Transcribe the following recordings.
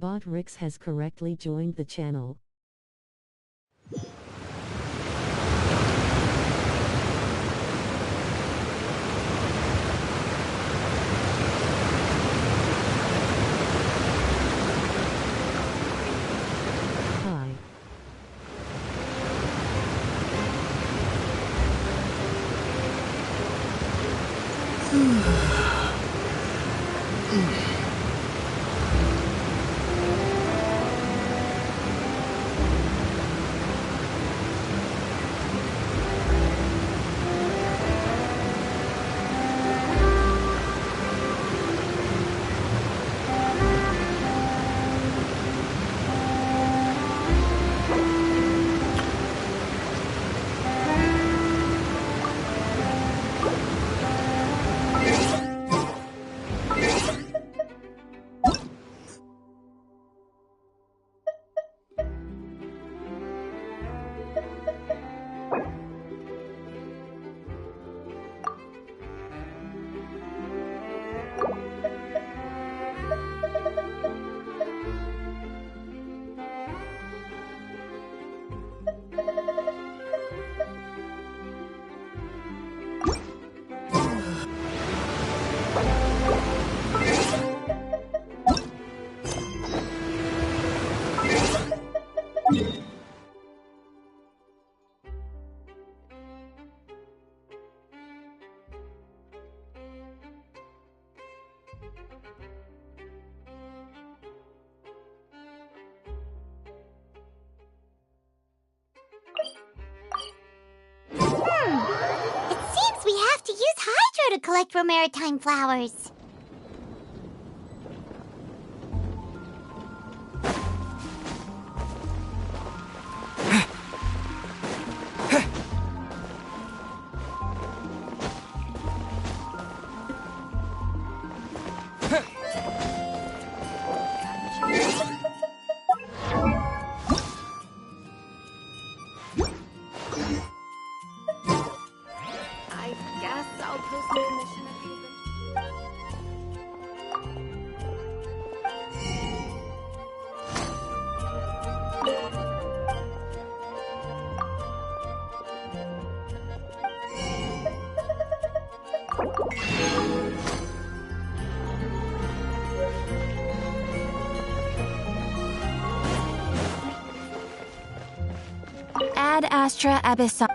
Bot Rix has correctly joined the channel. Hi. It seems we have to use Hydro to collect for maritime flowers. I guess I'll post a commission at the event. Ad Astra Abyssal.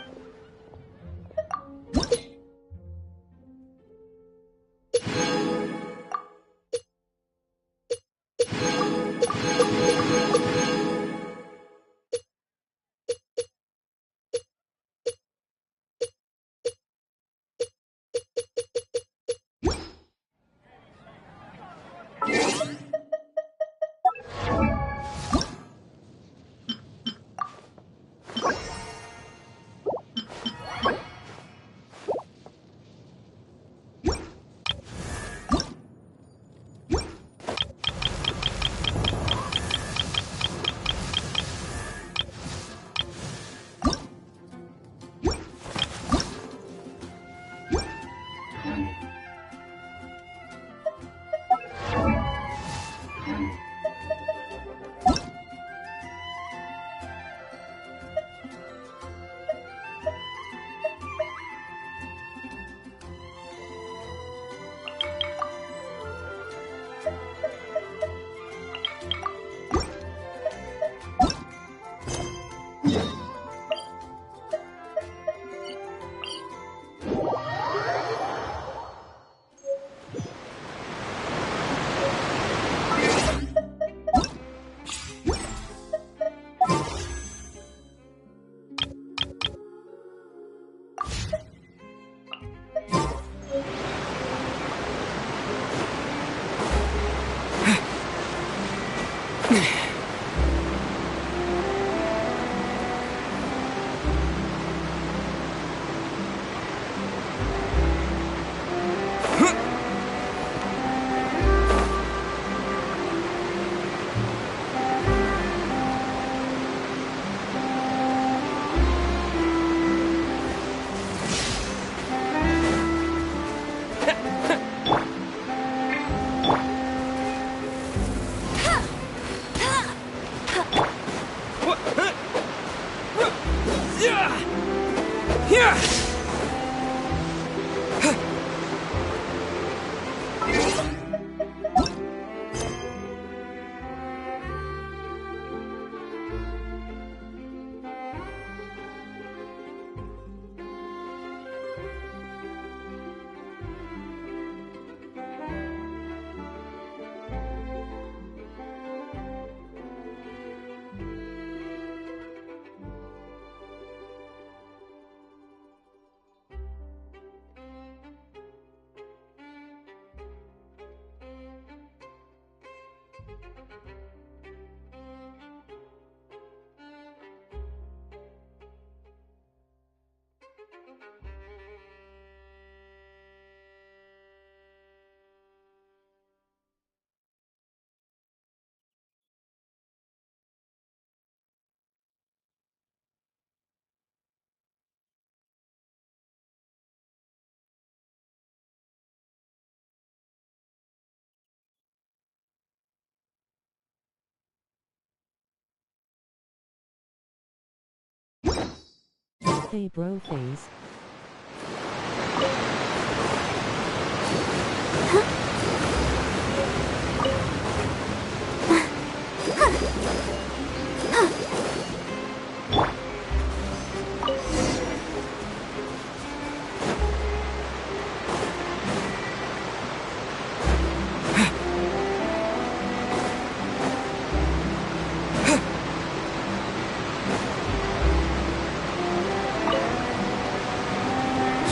Hey bro phase.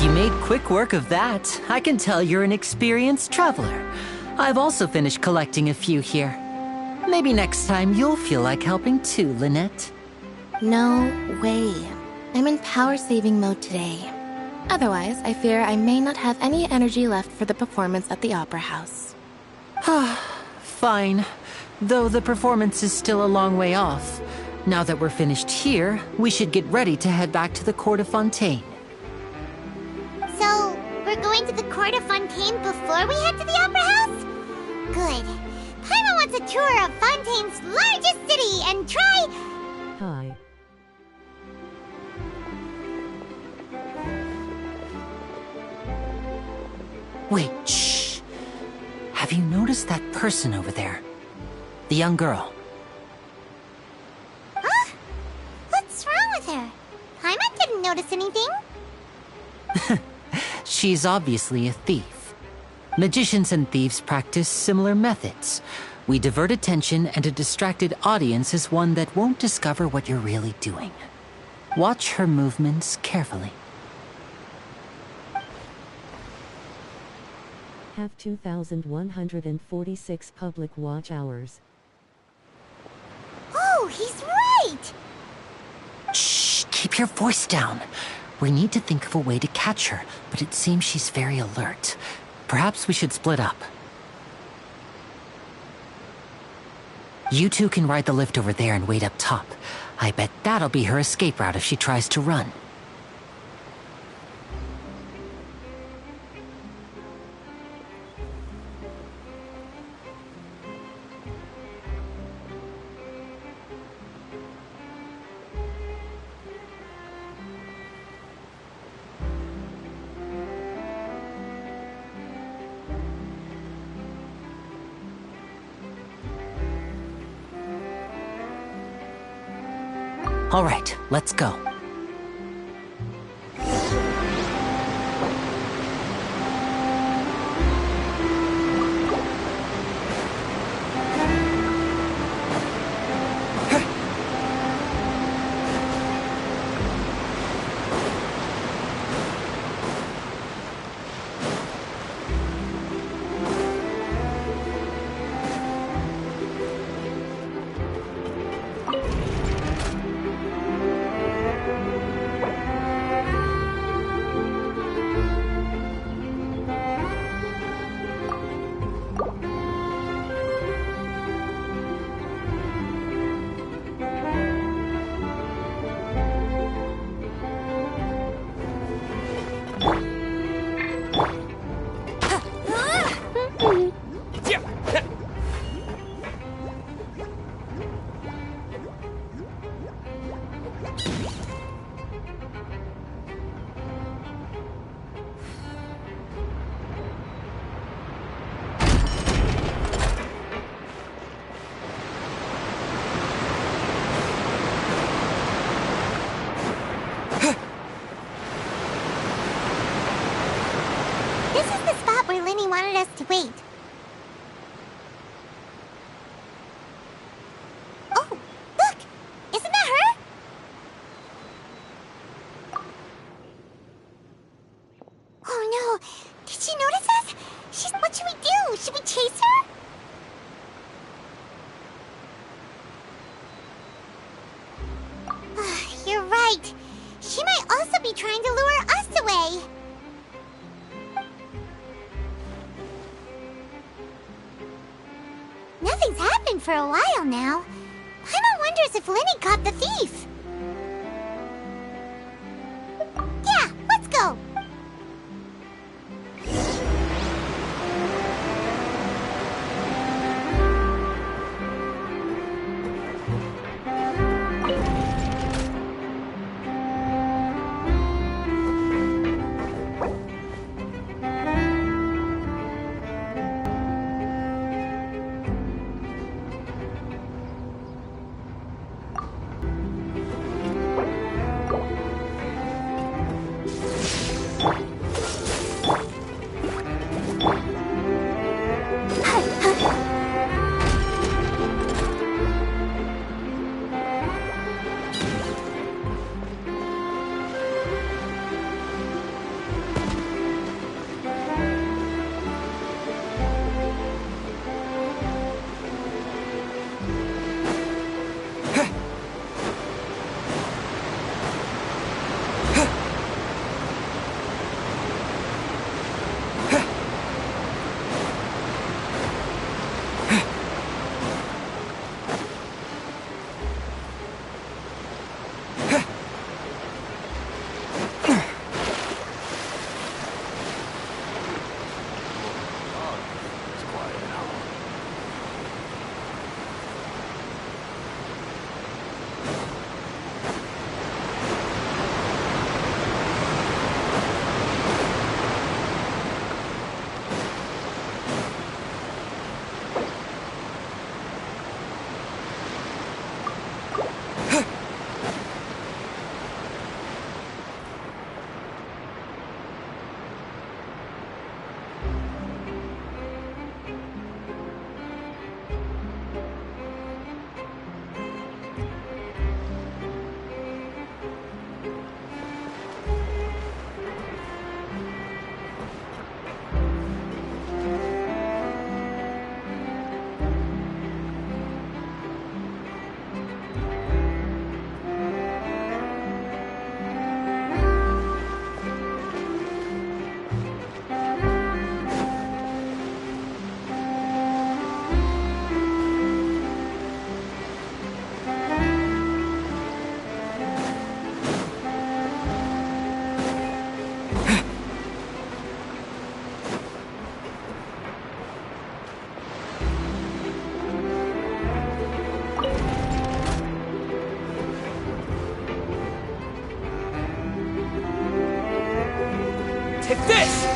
You made quick work of that. I can tell you're an experienced traveler. I've also finished collecting a few here. Maybe next time you'll feel like helping too, Lynette. No way. I'm in power-saving mode today. Otherwise, I fear I may not have any energy left for the performance at the Opera House. Fine. Though the performance is still a long way off. Now that we're finished here, we should get ready to head back to the Court of Fontaine. So, we're going to the Court of Fontaine before we head to the Opera House? Good. Paimon wants a tour of Fontaine's largest city and try... Hi. Wait, shh. Have you noticed that person over there? The young girl. Huh? What's wrong with her? Paimon didn't notice anything. She's obviously a thief. Magicians and thieves practice similar methods. We divert attention, and a distracted audience is one that won't discover what you're really doing. Watch her movements carefully. Have 2,146 public watch hours. Oh, he's right! Shh, keep your voice down. We need to think of a way to catch her, but it seems she's very alert. Perhaps we should split up. You two can ride the lift over there and wait up top. I bet that'll be her escape route if she tries to run. All right, let's go. wanted us to wait. Oh, look! Isn't that her? Oh no! Did she notice us? What should we do? Should we chase her? You're right. She might also be trying to lure us away. Nothing's happened for a while now. Paimon wonders if Lenny caught the thief. Yeah, let's go. Take this!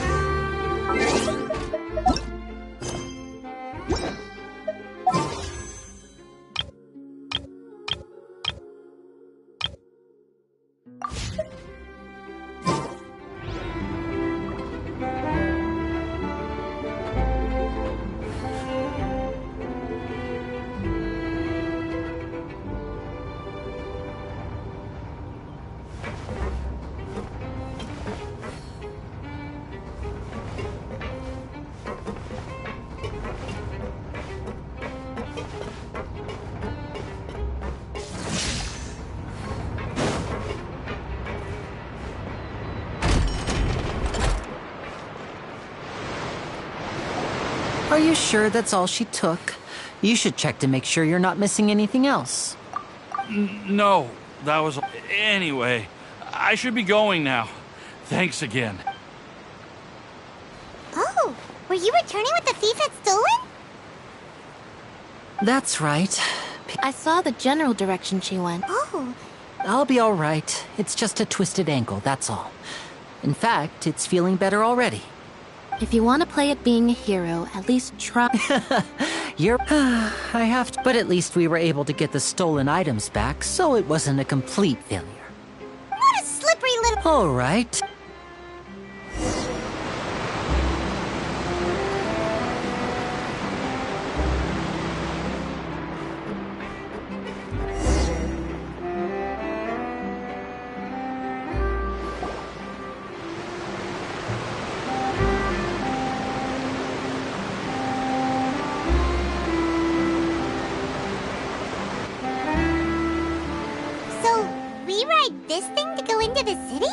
Are you sure that's all she took? You should check to make sure you're not missing anything else. No, that was... Anyway, I should be going now. Thanks again. Oh, were you returning what the thief had stolen? That's right. I saw the general direction she went. Oh, I'll be all right. It's just a twisted ankle, that's all. In fact, it's feeling better already. If you want to play at being a hero, at least try. You're... I have to... But at least we were able to get the stolen items back, so it wasn't a complete failure. what a slippery little... All right. into the city?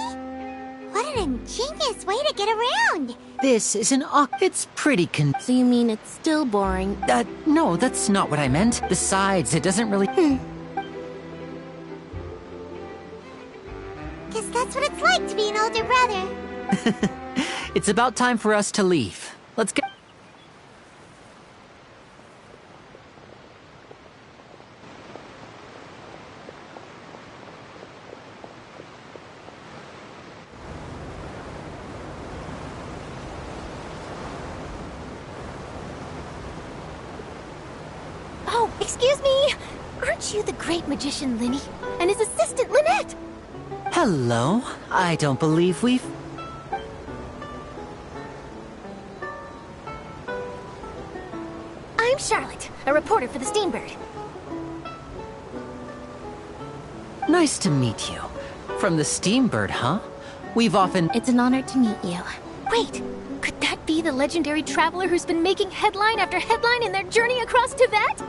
What an ingenious way to get around! This is it's pretty So you mean it's still boring? no, that's not what I meant. Besides, it doesn't really... Guess that's what it's like to be an older brother. It's about time for us to leave. Let's get... Oh, excuse me! Aren't you the great magician Linny? And his assistant Lynette? Hello? I don't believe we've... I'm Charlotte, a reporter for the Steambird. Nice to meet you. From the Steambird, huh? We've often... It's an honor to meet you. Wait, could that be the legendary traveler who's been making headline after headline in their journey across Tibet?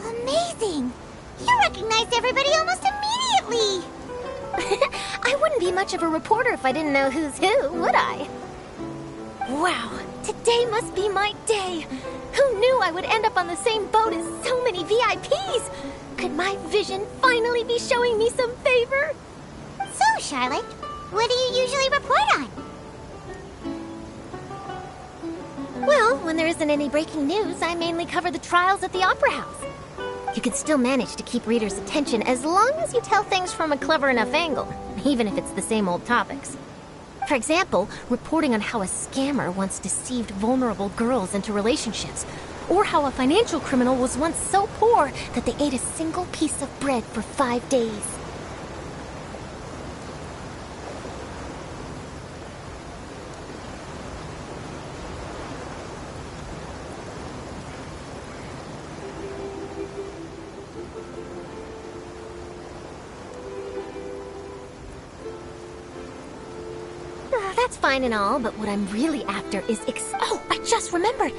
Amazing! You recognized everybody almost immediately! I wouldn't be much of a reporter if I didn't know who's who, would I? Wow, today must be my day! Who knew I would end up on the same boat as so many VIPs? Could my vision finally be showing me some favor? So, Charlotte, what do you usually report on? Well, when there isn't any breaking news, I mainly cover the trials at the Opera House. You can still manage to keep readers' attention as long as you tell things from a clever enough angle, even if it's the same old topics. For example, reporting on how a scammer once deceived vulnerable girls into relationships, or how a financial criminal was once so poor that they ate a single piece of bread for 5 days. That's fine and all, but what I'm really after is Oh, I just remembered!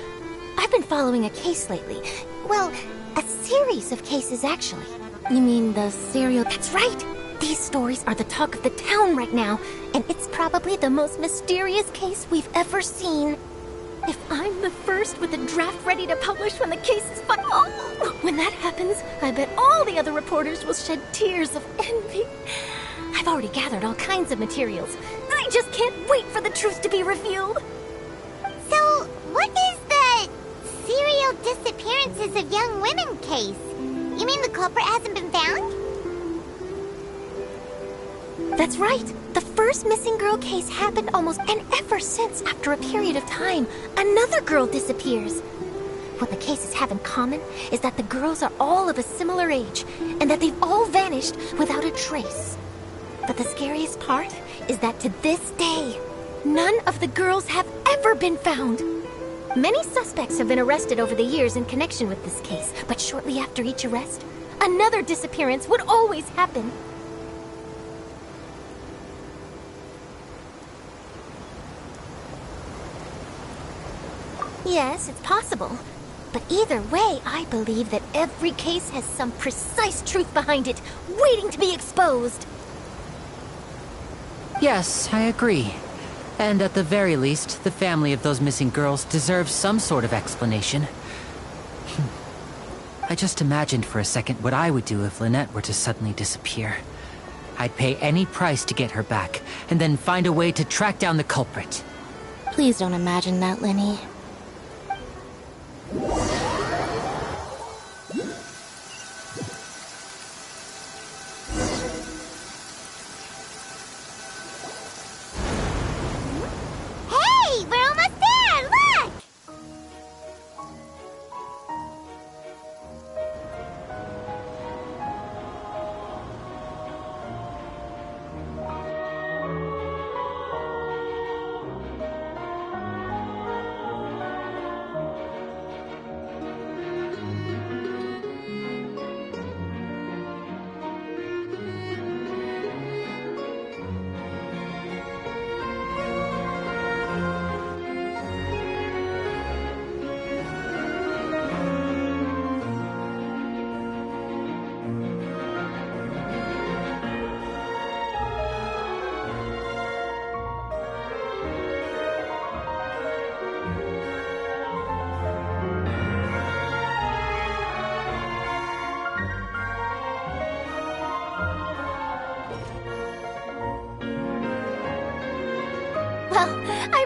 I've been following a case lately. Well, a series of cases, actually. You mean the serial... That's right! These stories are the talk of the town right now, and it's probably the most mysterious case we've ever seen. If I'm the first with a draft ready to publish when the case is when that happens, I bet all the other reporters will shed tears of envy. I've already gathered all kinds of materials. I just can't wait for the truth to be revealed. So, what is the serial disappearances of young women case? You mean the culprit hasn't been found? That's right. The first missing girl case happened almost... And ever since, after a period of time, another girl disappears. What the cases have in common is that the girls are all of a similar age, and that they've all vanished without a trace. But the scariest part is that to this day, none of the girls have ever been found. Many suspects have been arrested over the years in connection with this case, but shortly after each arrest, another disappearance would always happen. Yes, it's possible. But either way, I believe that every case has some precise truth behind it, waiting to be exposed. Yes, I agree. And at the very least, the family of those missing girls deserves some sort of explanation. I just imagined for a second what I would do if Lynette were to suddenly disappear. I'd pay any price to get her back, and then find a way to track down the culprit. Please don't imagine that, Linny. Hey, we're almost there! Look!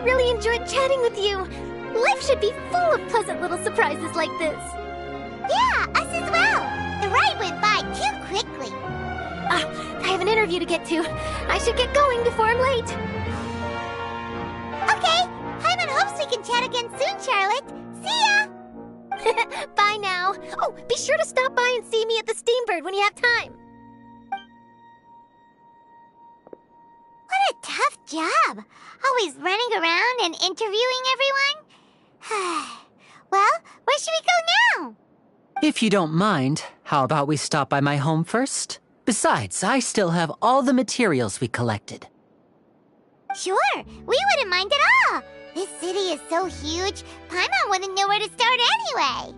really enjoyed chatting with you. Life should be full of pleasant little surprises like this. Yeah, us as well. The ride went by too quickly. I have an interview to get to. I should get going before I'm late. Okay, Paimon hopes we can chat again soon, Charlotte. See ya! Bye now. Oh, be sure to stop by and see me at the Steambird when you have time. What a tough job. Always running around and interviewing everyone. Well, where should we go now? If you don't mind, how about we stop by my home first? Besides, I still have all the materials we collected. Sure, we wouldn't mind at all. This city is so huge, Paimon wouldn't know where to start anyway.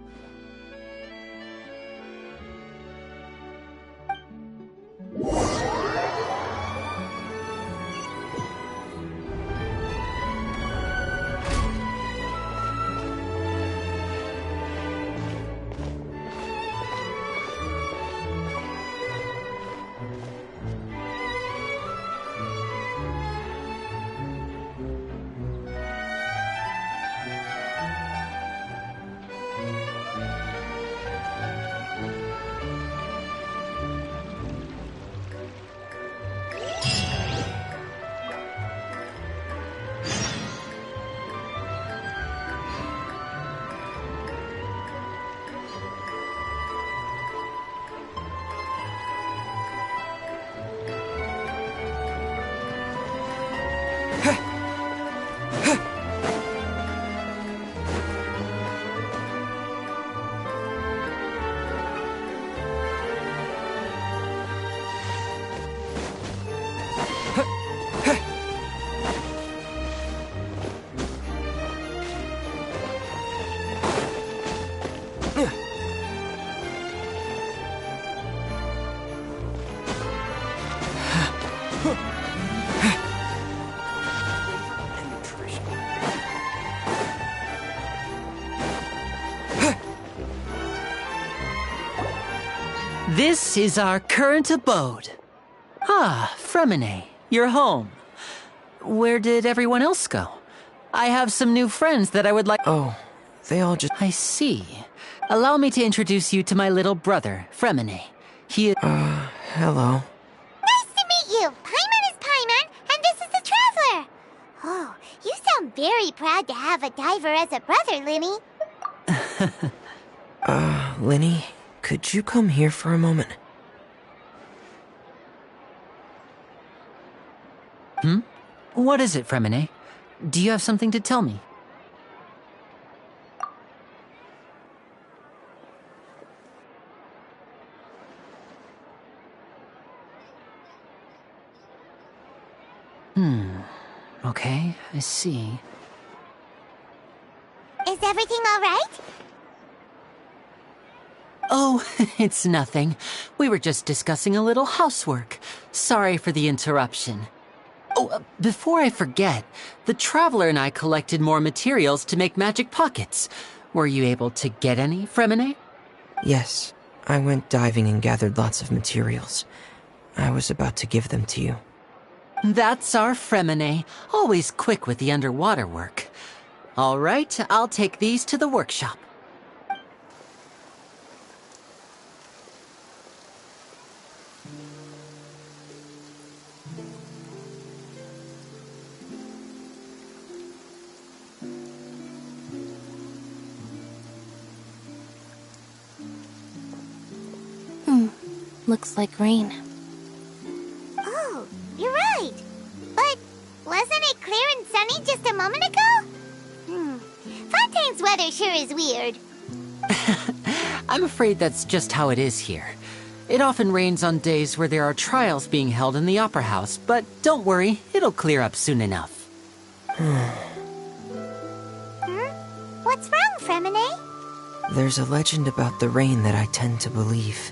This is our current abode. Ah, Fremine, you're home. Where did everyone else go? I have some new friends that I would like— Oh, they all just... I see. Allow me to introduce you to my little brother, Fremine. He is— hello. Nice to meet you. Paimon is Paimon, and this is the Traveler. Oh, you sound very proud to have a diver as a brother, Linny. Linny, could you come here for a moment? What is it, Fremine? Do you have something to tell me? Okay, I see. Is everything all right? Oh, it's nothing. We were just discussing a little housework. Sorry for the interruption. Oh, before I forget, the Traveler and I collected more materials to make magic pockets. Were you able to get any, Fremine? Yes, I went diving and gathered lots of materials. I was about to give them to you. That's our Fremine, always quick with the underwater work. All right, I'll take these to the workshop. Looks like rain. Oh, you're right. But wasn't it clear and sunny just a moment ago? Fontaine's weather sure is weird. I'm afraid that's just how it is here. It often rains on days where there are trials being held in the Opera House, but don't worry, it'll clear up soon enough. What's wrong, Fremine? There's a legend about the rain that I tend to believe.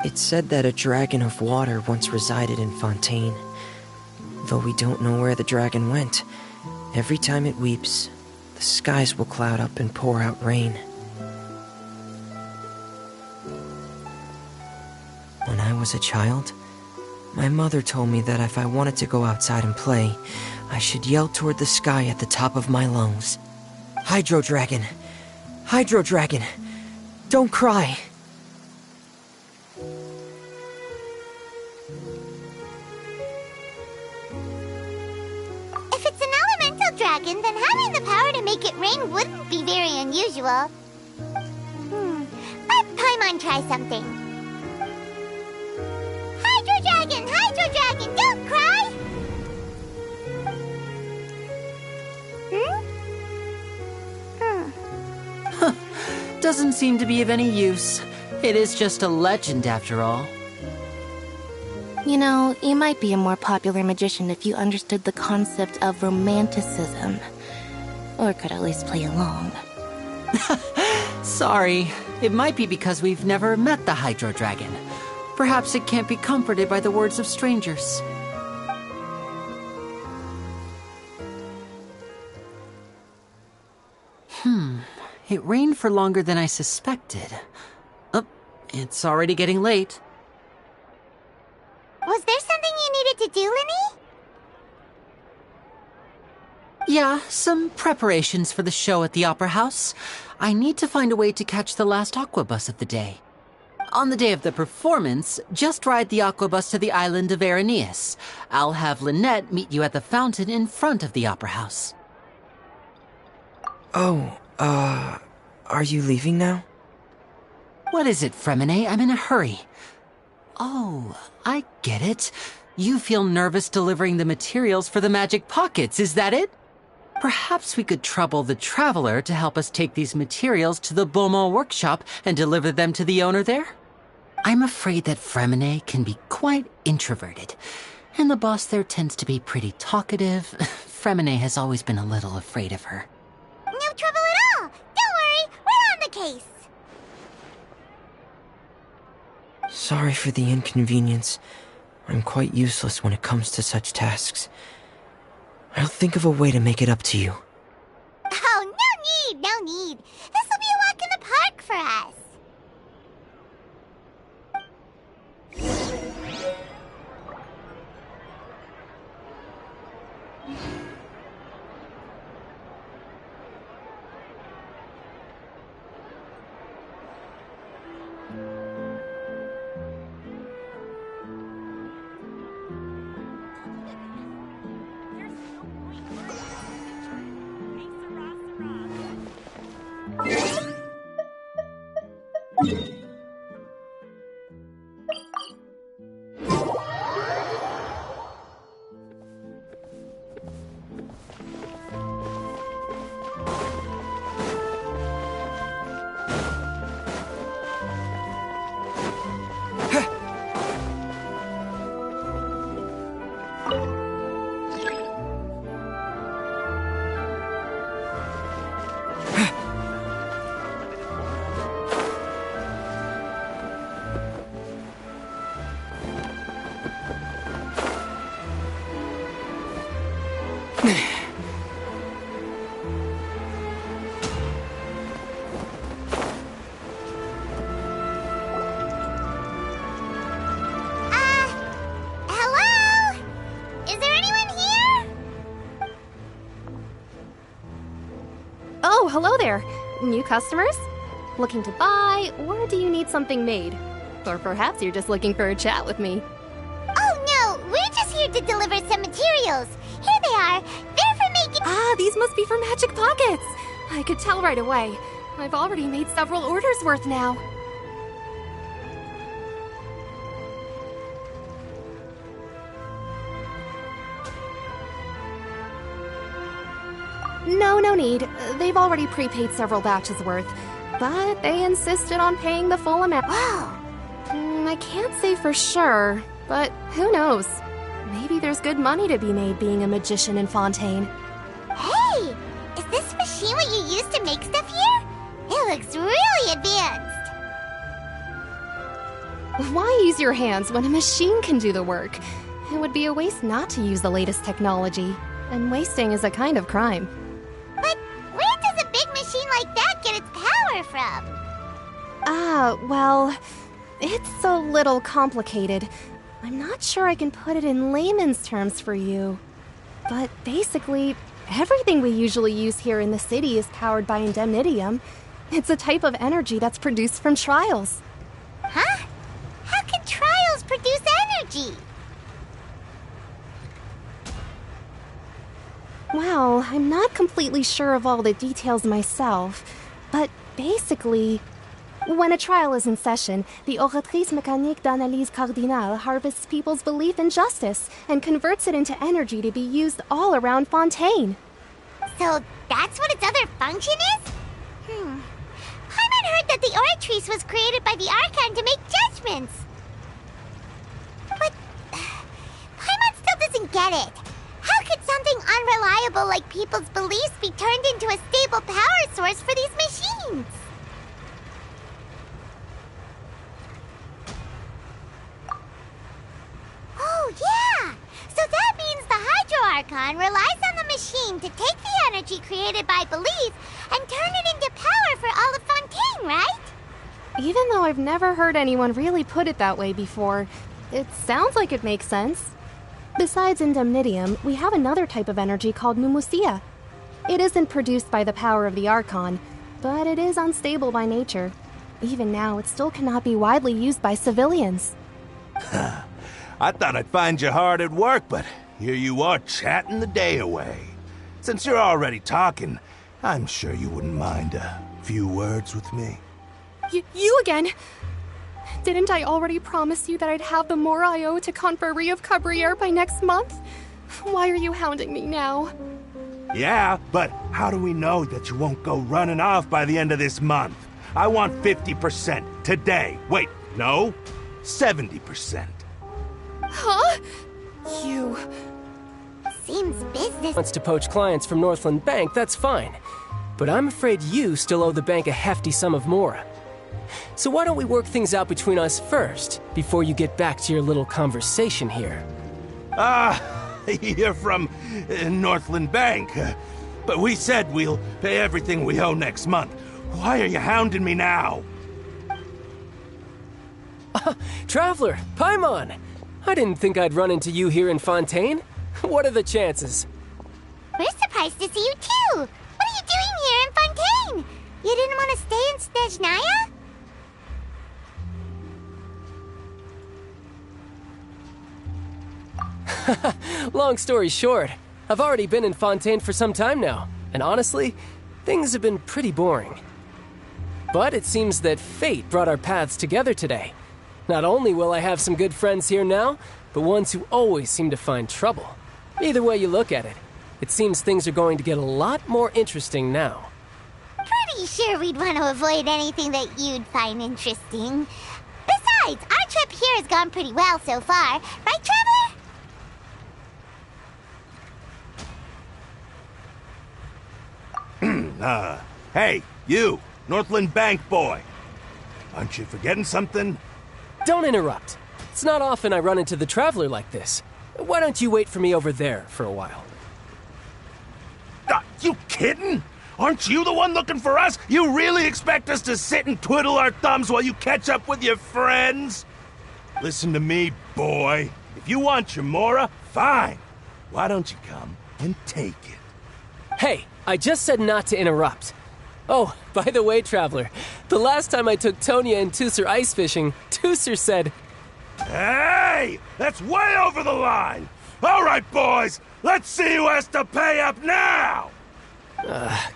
It's said that a dragon of water once resided in Fontaine. Though we don't know where the dragon went, every time it weeps, the skies will cloud up and pour out rain. When I was a child, My mother told me that if I wanted to go outside and play, I should yell toward the sky at the top of my lungs. Hydro Dragon! Hydro Dragon! Don't cry! If it's an elemental dragon, then having the power to make it rain wouldn't be very unusual. Let Paimon try something. Hydro Dragon! Hydro Dragon! Don't cry! Doesn't seem to be of any use. It is just a legend after all. You know, you might be a more popular magician if you understood the concept of romanticism. Or could at least play along. Sorry. It might be because we've never met the Hydro Dragon. Perhaps it can't be comforted by the words of strangers. It rained for longer than I suspected. Oh, it's already getting late. Was there something you needed to do, Linny? Yeah, some preparations for the show at the Opera House. I need to find a way to catch the last aqua bus of the day. On the day of the performance, just ride the aqua bus to the island of Araneus. I'll have Lynette meet you at the fountain in front of the Opera House. Oh, are you leaving now? What is it, Fremine? I'm in a hurry. Oh, I get it. You feel nervous delivering the materials for the magic pockets, is that it? Perhaps we could trouble the Traveler to help us take these materials to the Beaumont workshop and deliver them to the owner there? I'm afraid that Fremine can be quite introverted, and the boss there tends to be pretty talkative. Fremine has always been a little afraid of her. No trouble at all! Don't worry, we're on the case! Sorry for the inconvenience. I'm quite useless when it comes to such tasks. I'll think of a way to make it up to you. Oh, no need! This will be a walk in the park for us! Hello? Is there anyone here? Oh, hello there. New customers? Looking to buy, or do you need something made? Or perhaps you're just looking for a chat with me. Oh no, we're just here to deliver some materials. Here they are. They're for making— Ah, these must be for Magic Pockets. I could tell right away. I've already made several orders worth now. No need. They've already prepaid several batches worth. But they insisted on paying the full amount. Wow. I can't say for sure, but who knows? Maybe there's good money to be made being a magician in Fontaine. Hey! Is this machine what you use to make stuff here? It looks really advanced. Why use your hands when a machine can do the work? It would be a waste not to use the latest technology. And wasting is a kind of crime. But where does a big machine like that get its power from? Well, it's a little complicated. I'm not sure I can put it in layman's terms for you. But basically, everything we usually use here in the city is powered by indemnitium. It's a type of energy that's produced from trials. Huh? How can trials produce energy? Well, I'm not completely sure of all the details myself, but basically, when a trial is in session, the Oratrice Mécanique d'Analyse Cardinale harvests people's belief in justice and converts it into energy to be used all around Fontaine. So that's what its other function is? Paimon heard that the Oratrice was created by the Archon to make judgments. But Paimon still doesn't get it. How could something unreliable like people's beliefs be turned into a stable power source for these machines? Oh, yeah! So that means the Hydro Archon relies on the machine to take the energy created by belief and turn it into power for all of Fontaine, right? Even though I've never heard anyone really put it that way before, it sounds like it makes sense. Besides indemnitium, we have another type of energy called pneumosia. It isn't produced by the power of the Archon, but it is unstable by nature. Even now, it still cannot be widely used by civilians. I thought I'd find you hard at work, but here you are chatting the day away. Since you're already talking, I'm sure you wouldn't mind a few words with me. You again? Didn't I already promise you that I'd have the more I owe to Confrérie of Cabriere by next month? Why are you hounding me now? Yeah, but how do we know that you won't go running off by the end of this month? I want 50% today. Wait, no, 70%. Huh? You... Seems business. Wants to poach clients from Northland Bank, that's fine. But I'm afraid you still owe the bank a hefty sum of mora. So why don't we work things out between us first, before you get back to your little conversation here? You're from Northland Bank. But we said we'll pay everything we owe next month. Why are you hounding me now? Traveler, Paimon! I didn't think I'd run into you here in Fontaine. What are the chances? We're surprised to see you too. What are you doing here in Fontaine? You didn't want to stay in Snezhnaya? Long story short, I've already been in Fontaine for some time now, and honestly, things have been pretty boring. But it seems that fate brought our paths together today. Not only will I have some good friends here now, but ones who always seem to find trouble. Either way you look at it, it seems things are going to get a lot more interesting now. Pretty sure we'd want to avoid anything that you'd find interesting. Besides, our trip here has gone pretty well so far. Right, Traveler? Hey, you, Northland Bank boy. Aren't you forgetting something? Don't interrupt. It's not often I run into the Traveler like this. Why don't you wait for me over there for a while? You kidding? Aren't you the one looking for us? You really expect us to sit and twiddle our thumbs while you catch up with your friends? Listen to me, boy. If you want your mora, fine. Why don't you come and take it? Hey, I just said not to interrupt. Oh, by the way, Traveler, the last time I took Tonya and Tusser ice fishing, Tusser said... Hey! That's way over the line! All right, boys, let's see who has to pay up now!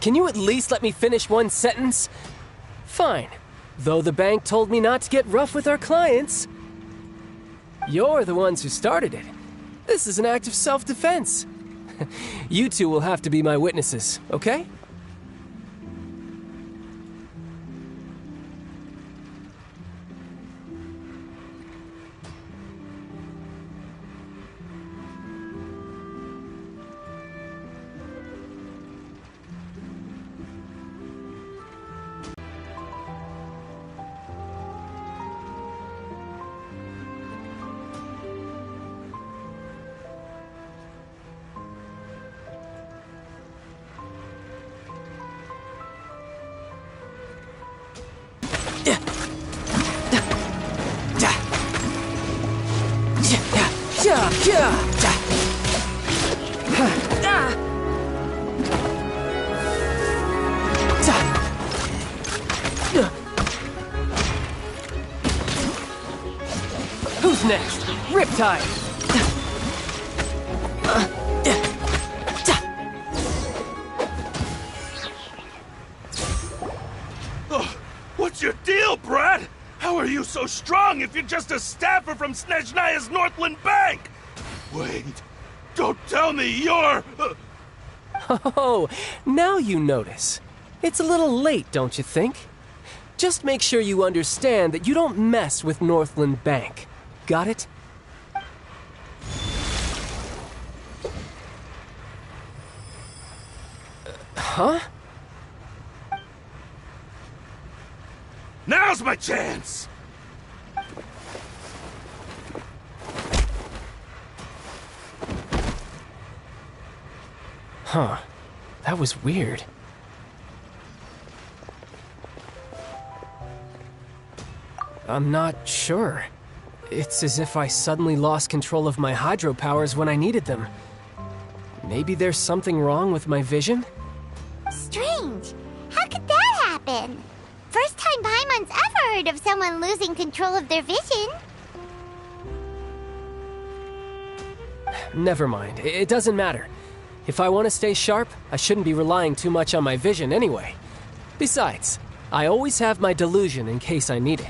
Can you at least let me finish one sentence? Fine. Though the bank told me not to get rough with our clients. You're the ones who started it. This is an act of self-defense. You two will have to be my witnesses, okay? tie. What's your deal, Brad? How are you so strong if you're just a staffer from Snezhnaya's Northland Bank? Wait, don't tell me you're... Oh, now you notice. It's a little late, don't you think? Just make sure you understand that you don't mess with Northland Bank. Got it? Huh? Now's my chance! Huh. That was weird. I'm not sure. It's as if I suddenly lost control of my hydro powers when I needed them. Maybe there's something wrong with my vision? Strange. How could that happen? First time Paimon's ever heard of someone losing control of their vision. Never mind. It doesn't matter. If I want to stay sharp, I shouldn't be relying too much on my vision anyway. Besides, I always have my delusion in case I need it.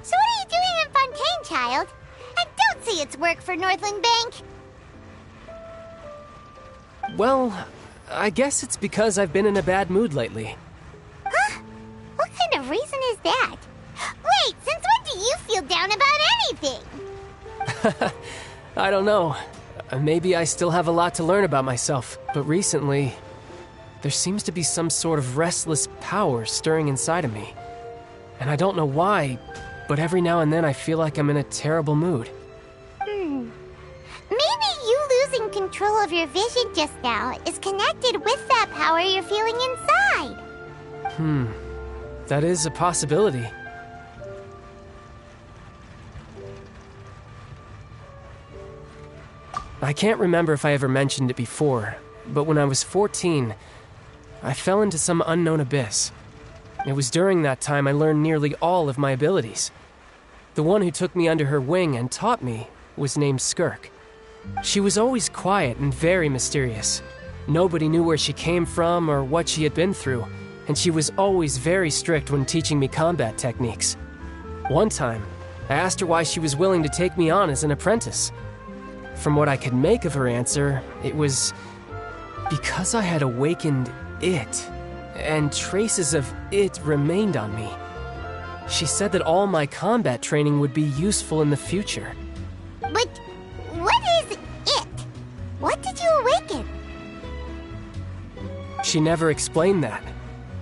So what are you doing in Fontaine, child? I don't see it's work for Northland Bank. Well, I guess it's because I've been in a bad mood lately. Huh? What kind of reason is that? Wait, since when do you feel down about anything? I don't know. Maybe I still have a lot to learn about myself, but recently, there seems to be some sort of restless power stirring inside of me. And I don't know why, but every now and then I feel like I'm in a terrible mood. Maybe you losing control of your vision just now is connected with that power you're feeling inside. That is a possibility. I can't remember if I ever mentioned it before, but when I was 14, I fell into some unknown abyss. It was during that time I learned nearly all of my abilities. The one who took me under her wing and taught me was named Skirk. She was always quiet and very mysterious. Nobody knew where she came from or what she had been through, and she was always very strict when teaching me combat techniques. One time, I asked her why she was willing to take me on as an apprentice. From what I could make of her answer, it was because I had awakened it, and traces of it remained on me. She said that all my combat training would be useful in the future. But what is it? What did you awaken? She never explained that,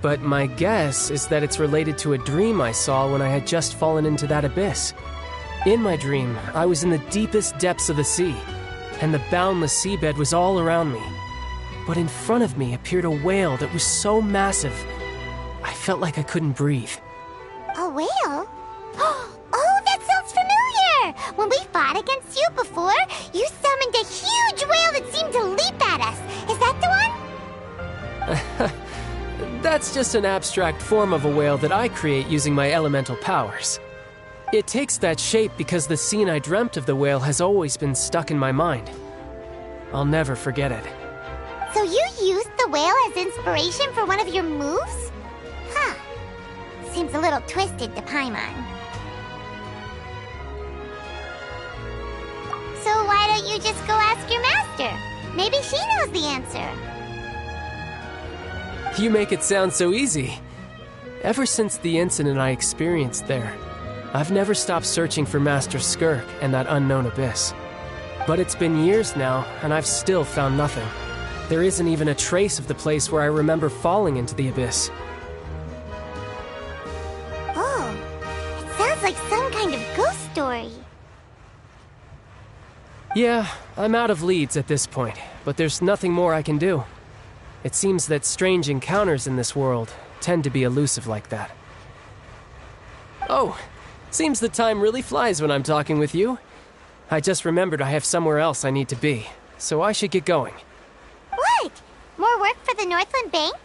but my guess is that it's related to a dream I saw when I had just fallen into that abyss. In my dream, I was in the deepest depths of the sea, and the boundless seabed was all around me. But in front of me appeared a whale that was so massive, I felt like I couldn't breathe. A whale? Oh, that sounds familiar! When we fought against you before, you summoned a huge whale that seemed to leap at us. Is that the one? That's just an abstract form of a whale that I create using my elemental powers. It takes that shape because the scene I dreamt of the whale has always been stuck in my mind. I'll never forget it. So you used the whale as inspiration for one of your moves? Huh. Seems a little twisted to Paimon. So why don't you just go ask your master? Maybe she knows the answer. You make it sound so easy. Ever since the incident I experienced there, I've never stopped searching for Master Skirk and that unknown abyss. But it's been years now, and I've still found nothing. There isn't even a trace of the place where I remember falling into the abyss. Oh, it sounds like some kind of ghost story. Yeah, I'm out of leads at this point, but there's nothing more I can do. It seems that strange encounters in this world tend to be elusive like that. Oh, seems the time really flies when I'm talking with you. I just remembered I have somewhere else I need to be, so I should get going. What? More work for the Northland Bank?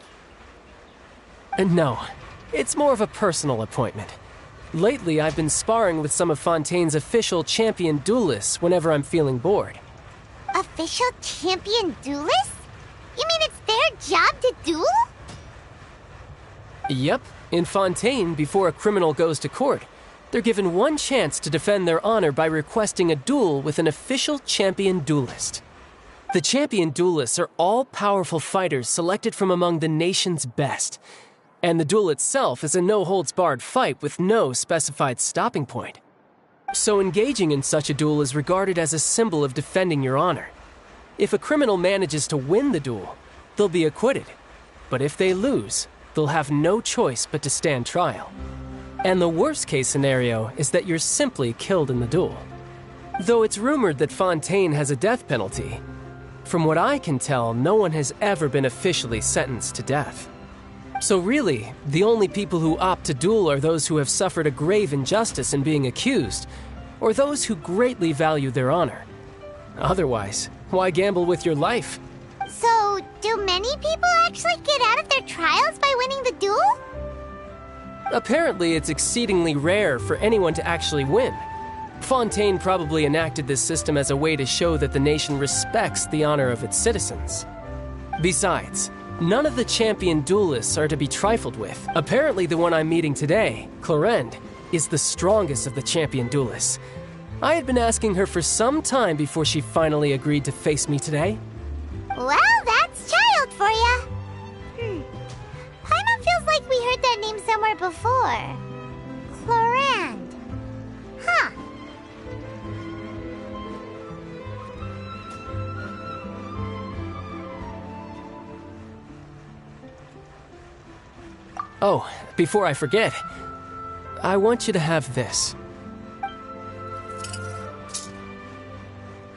No, it's more of a personal appointment. Lately, I've been sparring with some of Fontaine's official champion duelists whenever I'm feeling bored. Official champion duelists? You mean it's their job to duel? Yep, in Fontaine, before a criminal goes to court, they're given one chance to defend their honor by requesting a duel with an official champion duelist. The champion duelists are all-powerful fighters selected from among the nation's best. And the duel itself is a no-holds-barred fight with no specified stopping point. So engaging in such a duel is regarded as a symbol of defending your honor. If a criminal manages to win the duel, they'll be acquitted. But if they lose, they'll have no choice but to stand trial. And the worst-case scenario is that you're simply killed in the duel. Though it's rumored that Fontaine has a death penalty, from what I can tell, no one has ever been officially sentenced to death. So really, the only people who opt to duel are those who have suffered a grave injustice in being accused, or those who greatly value their honor. Otherwise, why gamble with your life? So, do many people actually get out of their trials by winning the duel? Apparently, it's exceedingly rare for anyone to actually win. Fontaine probably enacted this system as a way to show that the nation respects the honor of its citizens. Besides, none of the champion duelists are to be trifled with. Apparently, the one I'm meeting today, Clorinde, is the strongest of the champion duelists. I had been asking her for some time before she finally agreed to face me today. Well, that's child for ya. Paimon feels like we heard that name somewhere before. Clorinde. Huh. Oh, before I forget, I want you to have this.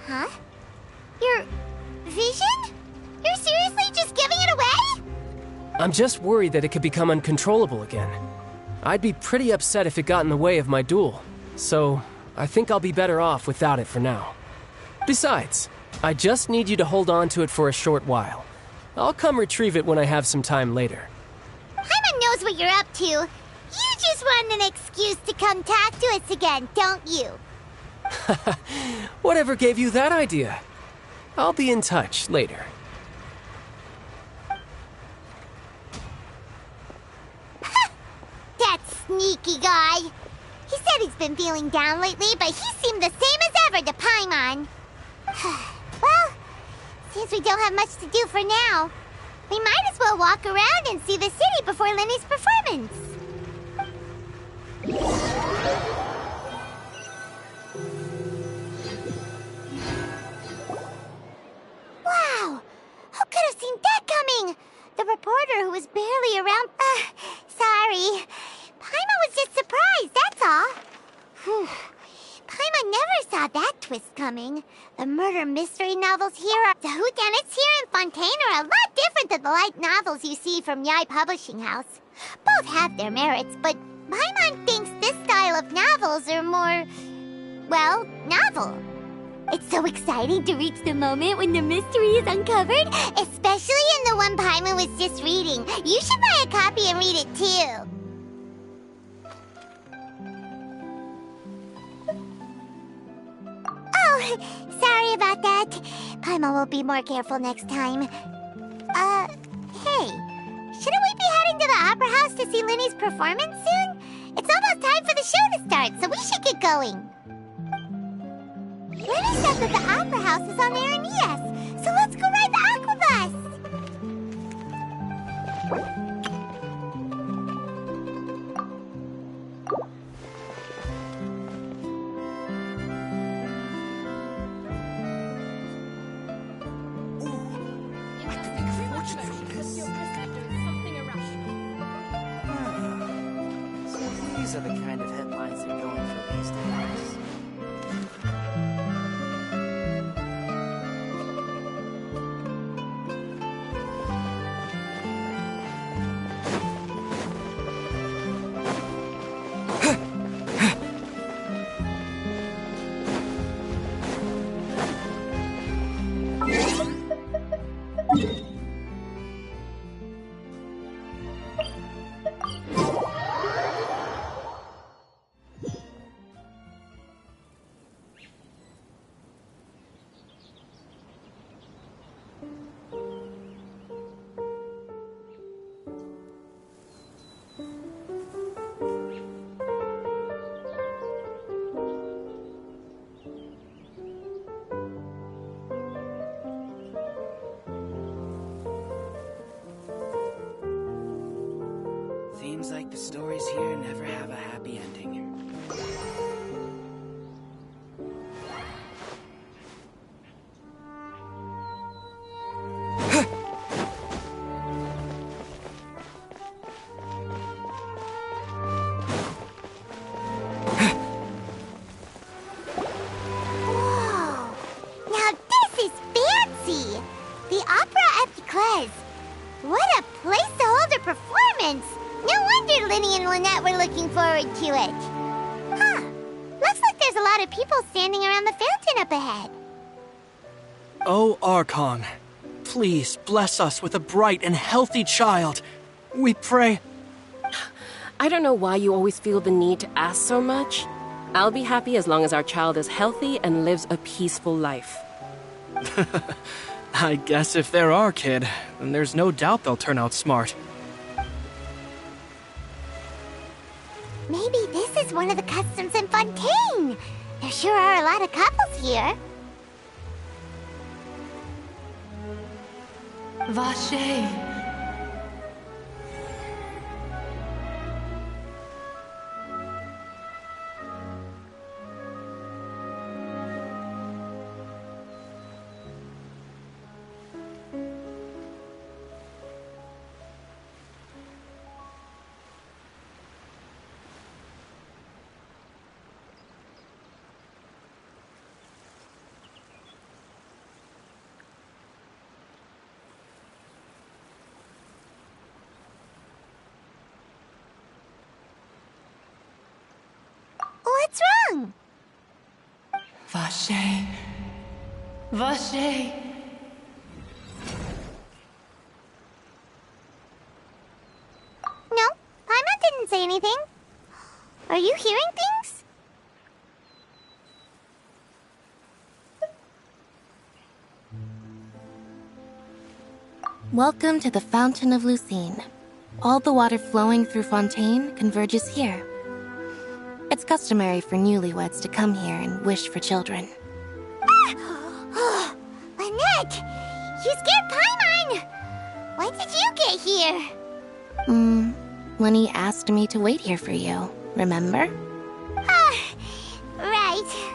Huh? Your vision? You're seriously just giving it away? I'm just worried that it could become uncontrollable again. I'd be pretty upset if it got in the way of my duel, so I think I'll be better off without it for now. Besides, I just need you to hold on to it for a short while. I'll come retrieve it when I have some time later. Paimon knows what you're up to. You just want an excuse to come talk to us again, don't you? Whatever gave you that idea? I'll be in touch later. That sneaky guy. He said he's been feeling down lately, but he seemed the same as ever to Paimon. Well, since we don't have much to do for now, we might as well walk around and see the city before Lenny's performance. Wow! Who could have seen that coming? The reporter who was barely around... sorry. Paimon was just surprised, that's all. Whew. Paimon never saw that twist coming. The murder mystery novels here are... The whodunits here in Fontaine are a lot different than the light novels you see from Yai Publishing House. Both have their merits, but Paimon thinks this style of novels are more... well, novel. It's so exciting to reach the moment when the mystery is uncovered, especially in the one Paimon was just reading. You should buy a copy and read it too. Oh, sorry about that. Paimon will be more careful next time. Hey, shouldn't we be heading to the Opera House to see Lenny's performance soon? It's almost time for the show to start, so we should get going. Lenny said that the Opera House is on Aranias, so let's go ride the Aquabus! These are the kind of headlines they're going for these days. looking forward to it. Huh. Looks like there's a lot of people standing around the fountain up ahead. Oh, Archon, please bless us with a bright and healthy child. We pray. I don't know why you always feel the need to ask so much. I'll be happy as long as our child is healthy and lives a peaceful life. I guess if they're our kid, then there's no doubt they'll turn out smart. Maybe this is one of the customs in Fontaine. There sure are a lot of couples here. Vache. What's wrong? Vache. Vache. No, Paimon didn't say anything. Are you hearing things? Welcome to the Fountain of Lucine. All the water flowing through Fontaine converges here. It's customary for newlyweds to come here and wish for children. Ah! Lynette! You scared Paimon! When did you get here? Lenny asked me to wait here for you, remember? Right.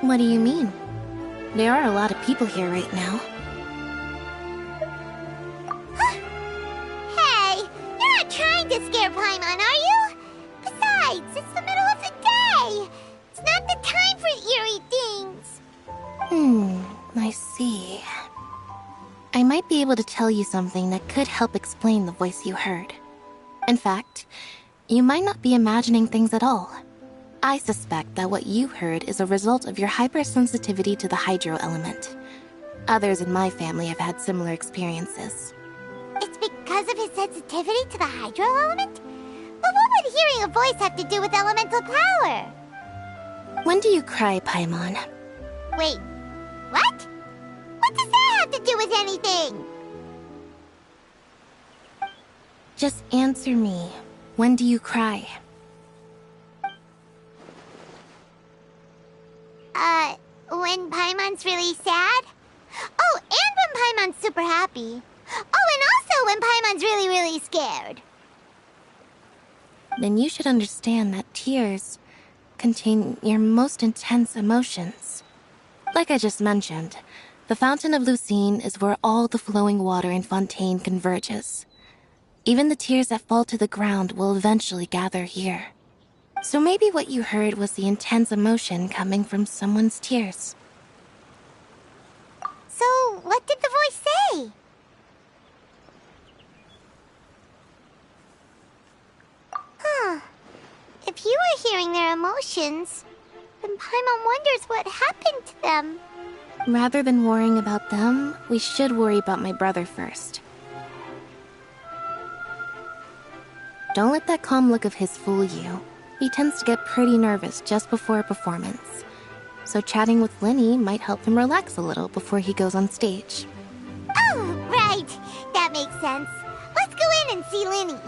What do you mean? There are a lot of people here right now. Hey, you're not trying to scare Paimon, are you? Besides, it's the middle of the day. It's not the time for eerie things. I see. I might be able to tell you something that could help explain the voice you heard. In fact, you might not be imagining things at all. I suspect that what you heard is a result of your hypersensitivity to the hydro element. Others in my family have had similar experiences. It's because of his sensitivity to the hydro element? But what would hearing a voice have to do with elemental power? When do you cry, Paimon? Wait, what? What does that have to do with anything? Just answer me. When do you cry? When Paimon's really sad? Oh, and when Paimon's super happy. Oh, and also when Paimon's really, really scared. Then you should understand that tears contain your most intense emotions. Like I just mentioned, the Fountain of Lucine is where all the flowing water in Fontaine converges. Even the tears that fall to the ground will eventually gather here. So maybe what you heard was the intense emotion coming from someone's tears. So, what did the voice say? Huh. If you were hearing their emotions, then Paimon wonders what happened to them. Rather than worrying about them, we should worry about my brother first. Don't let that calm look of his fool you. He tends to get pretty nervous just before a performance. So chatting with Lenny might help him relax a little before he goes on stage. Oh, right. That makes sense. Let's go in and see Lenny.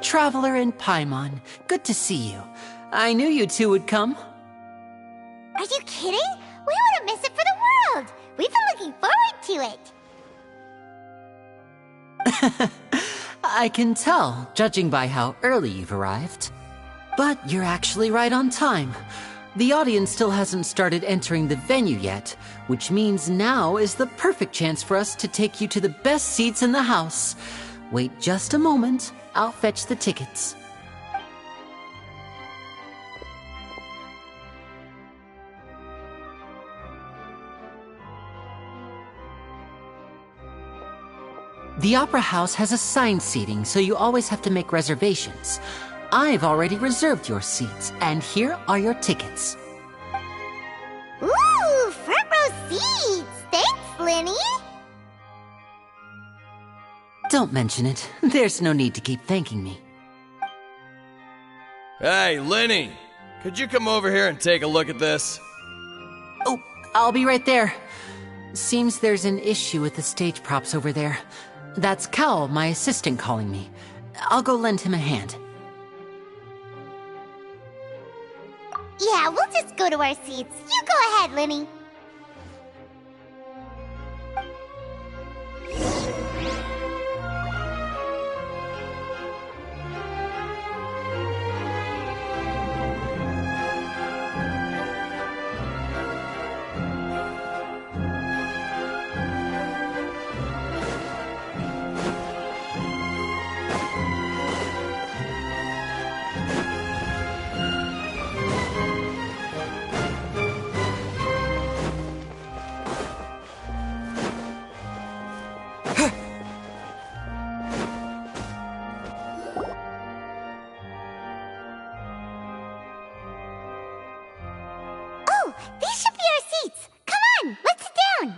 Traveler and Paimon. Good to see you. I knew you two would come. Are you kidding? We wouldn't miss it for the world. We've been looking forward to it. I can tell, judging by how early you've arrived. But you're actually right on time. The audience still hasn't started entering the venue yet, which means now is the perfect chance for us to take you to the best seats in the house. Wait just a moment. I'll fetch the tickets. The Opera House has assigned seating, so you always have to make reservations. I've already reserved your seats, and here are your tickets. Ooh, front row seats! Thanks, Linny! Don't mention it. There's no need to keep thanking me. Hey, Linny! Could you come over here and take a look at this? Oh, I'll be right there. Seems there's an issue with the stage props over there. That's Cal, my assistant, calling me. I'll go lend him a hand. Yeah, we'll just go to our seats. You go ahead, Linny. These should be our seats. Come on, let's sit down.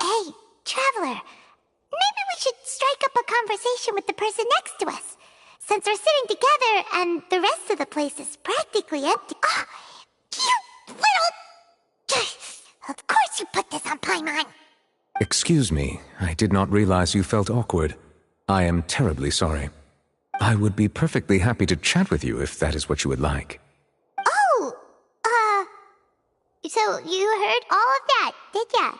Hey, Traveler. Maybe we should strike up a conversation with the person next to us. Since we're sitting together and the rest of the place is practically empty. Oh, you little... Of course you put this on Paimon. Excuse me, I did not realize you felt awkward. I am terribly sorry. I would be perfectly happy to chat with you if that is what you would like. Oh, so you heard all of that, did ya?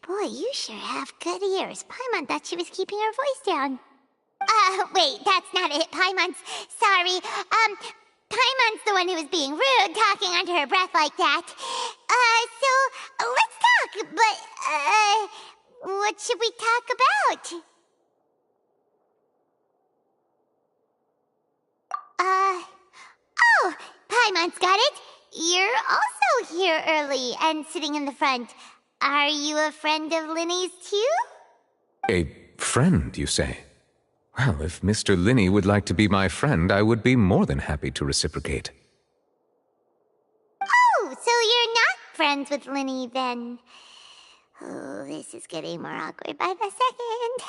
Boy, you sure have good ears. Paimon thought she was keeping her voice down. Wait, that's not it. Paimon's... Sorry. Paimon's the one who was being rude, talking under her breath like that. So, let's talk, but, what should we talk about? Oh, Paimon's got it. You're also here early and sitting in the front. Are you a friend of Linny's too? A friend, you say? Well, if Mr. Linny would like to be my friend, I would be more than happy to reciprocate. Oh, so you're not friends with Linny then? Oh, this is getting more awkward by the second.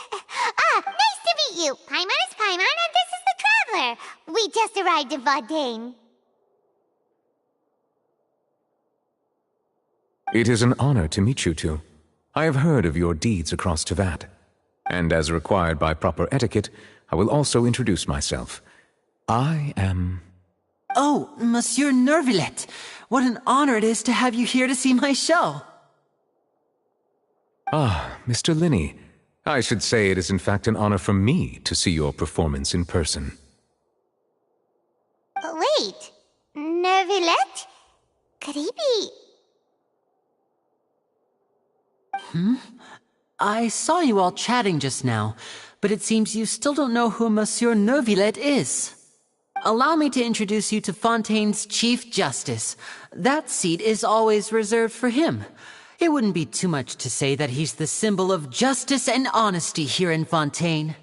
Nice to meet you. Paimon is Paimon, and this is the Traveler. We just arrived in Vaudain. It is an honor to meet you two. I have heard of your deeds across Tevat. And as required by proper etiquette, I will also introduce myself. I am Oh, Monsieur Nervillet, what an honor it is to have you here to see my show. Ah, Mr. Linney. I should say it is in fact an honor for me to see your performance in person. Wait, Nervillet? Could he be... I saw you all chatting just now, but it seems you still don't know who Monsieur Nervillet is. Allow me to introduce you to Fontaine's Chief Justice. That seat is always reserved for him. It wouldn't be too much to say that he's the symbol of justice and honesty here in Fontaine.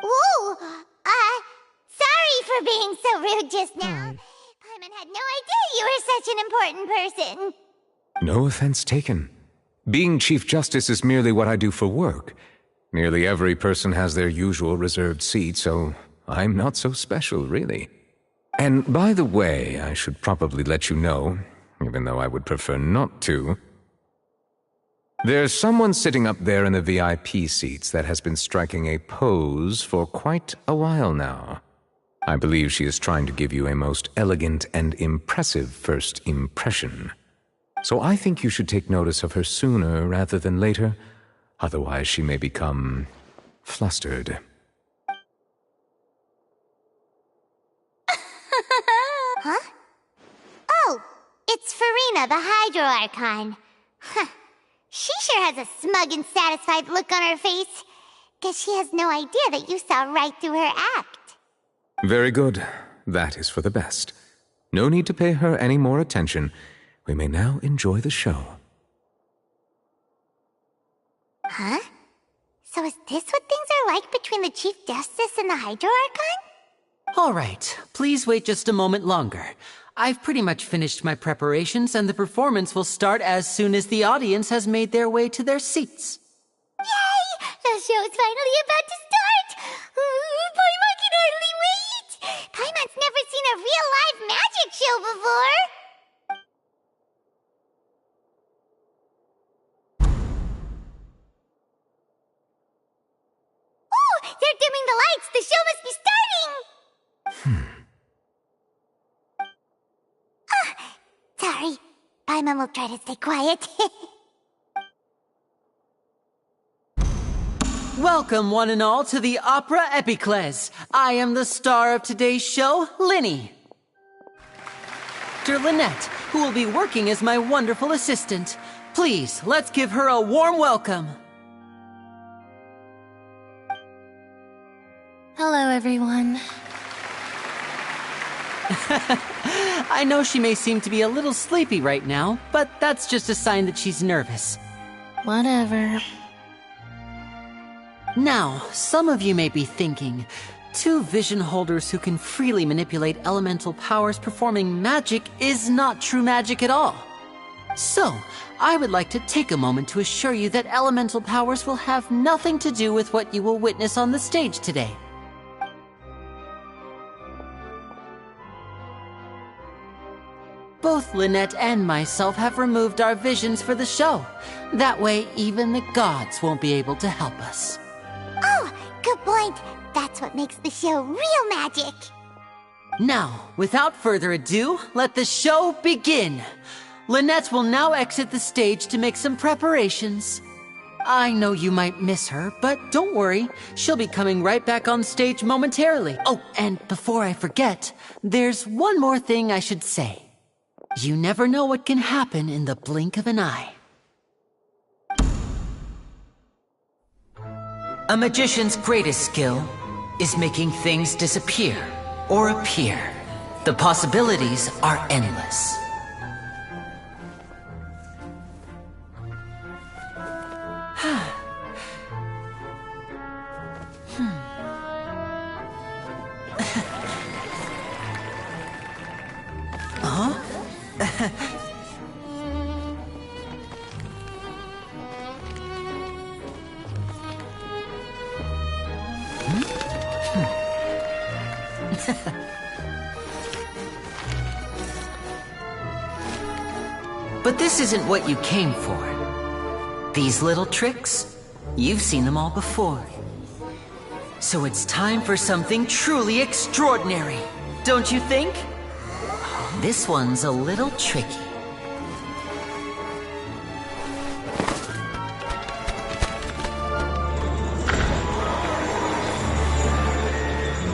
Whoa! Sorry for being so rude just now. Paimon had no idea you were such an important person. No offense taken. Being Chief Justice is merely what I do for work. Nearly every person has their usual reserved seat, so I'm not so special, really. And by the way, I should probably let you know, even though I would prefer not to, there's someone sitting up there in the VIP seats that has been striking a pose for quite a while now. I believe she is trying to give you a most elegant and impressive first impression. So I think you should take notice of her sooner rather than later, otherwise she may become flustered. Huh? Oh, it's Farina, the Hydro Archon. Huh. She sure has a smug and satisfied look on her face. Guess she has no idea that you saw right through her act. Very good. That is for the best. No need to pay her any more attention. We may now enjoy the show. Huh? So is this what things are like between the Chief Justice and the Hydro Archon? All right, please wait just a moment longer. I've pretty much finished my preparations, and the performance will start as soon as the audience has made their way to their seats. Yay! The show's finally about to start! Paimon can hardly wait! Paimon's never seen a real live magic show before! Oh! They're dimming the lights! The show must be starting! Sorry. Paimon will try to stay quiet. Welcome, one and all, to the Opera Epiclese. I am the star of today's show, Linny. Dr. Lynette, who will be working as my wonderful assistant. Please, let's give her a warm welcome. Hello, everyone. I know she may seem to be a little sleepy right now, but that's just a sign that she's nervous. Whatever. Now, some of you may be thinking, two vision holders who can freely manipulate elemental powers performing magic is not true magic at all. So, I would like to take a moment to assure you that elemental powers will have nothing to do with what you will witness on the stage today. Both Lynette and myself have removed our visions for the show. That way, even the gods won't be able to help us. Oh, good point. That's what makes the show real magic. Now, without further ado, let the show begin. Lynette will now exit the stage to make some preparations. I know you might miss her, but don't worry. She'll be coming right back on stage momentarily. Oh, and before I forget, there's one more thing I should say. You never know what can happen in the blink of an eye. A magician's greatest skill is making things disappear or appear. The possibilities are endless. But this isn't what you came for. These little tricks, you've seen them all before. So it's time for something truly extraordinary, don't you think? This one's a little tricky.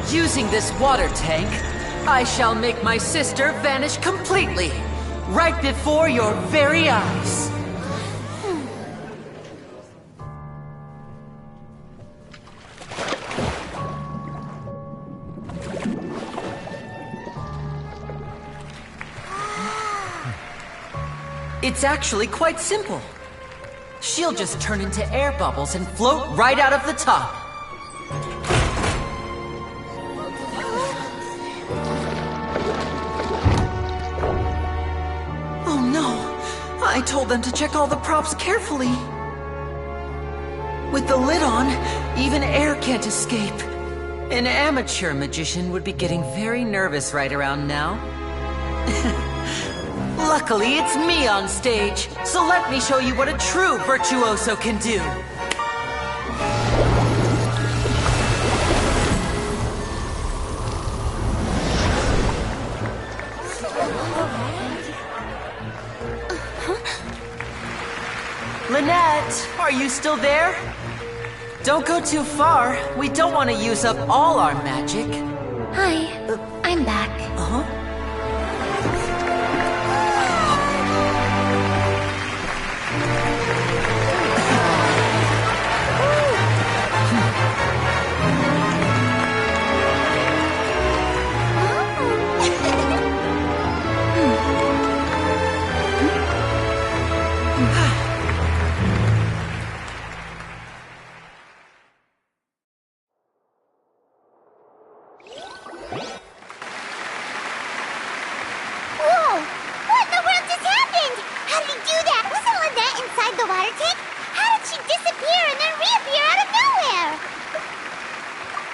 Using this water tank, I shall make my sister vanish completely, right before your very eyes. It's actually quite simple. She'll just turn into air bubbles and float right out of the top. Oh no! I told them to check all the props carefully. With the lid on, even air can't escape. An amateur magician would be getting very nervous right around now. Luckily, it's me on stage, so let me show you what a true virtuoso can do. Lynette, are you still there? Don't go too far. We don't want to use up all our magic. Hi, I'm back. Uh-huh.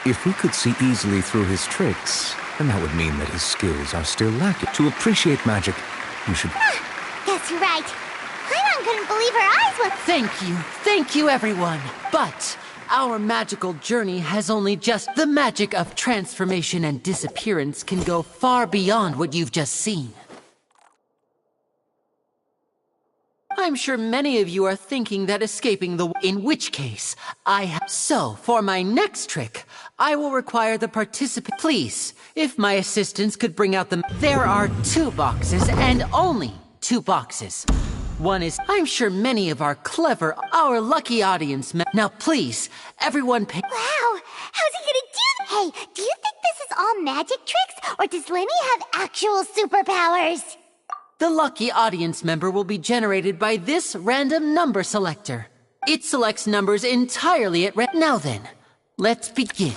If we could see easily through his tricks, then that would mean that his skills are still lacking. To appreciate magic, you should... Guess you're right. Paimon couldn't believe her eyes when... Thank you everyone. But our magical journey has only just... The magic of transformation and disappearance can go far beyond what you've just seen. I'm sure many of you are thinking that escaping the... In which case, I have... So, for my next trick, I will require the participant... Please, if my assistants could bring out the... There are 2 boxes, and only 2 boxes. One is... I'm sure many of our our lucky audience... Now please, everyone pay... Wow, how's he gonna do... Hey, do you think this is all magic tricks, or does Lenny have actual superpowers? The lucky audience member will be generated by this random number selector. It selects numbers entirely at random. Now then, let's begin.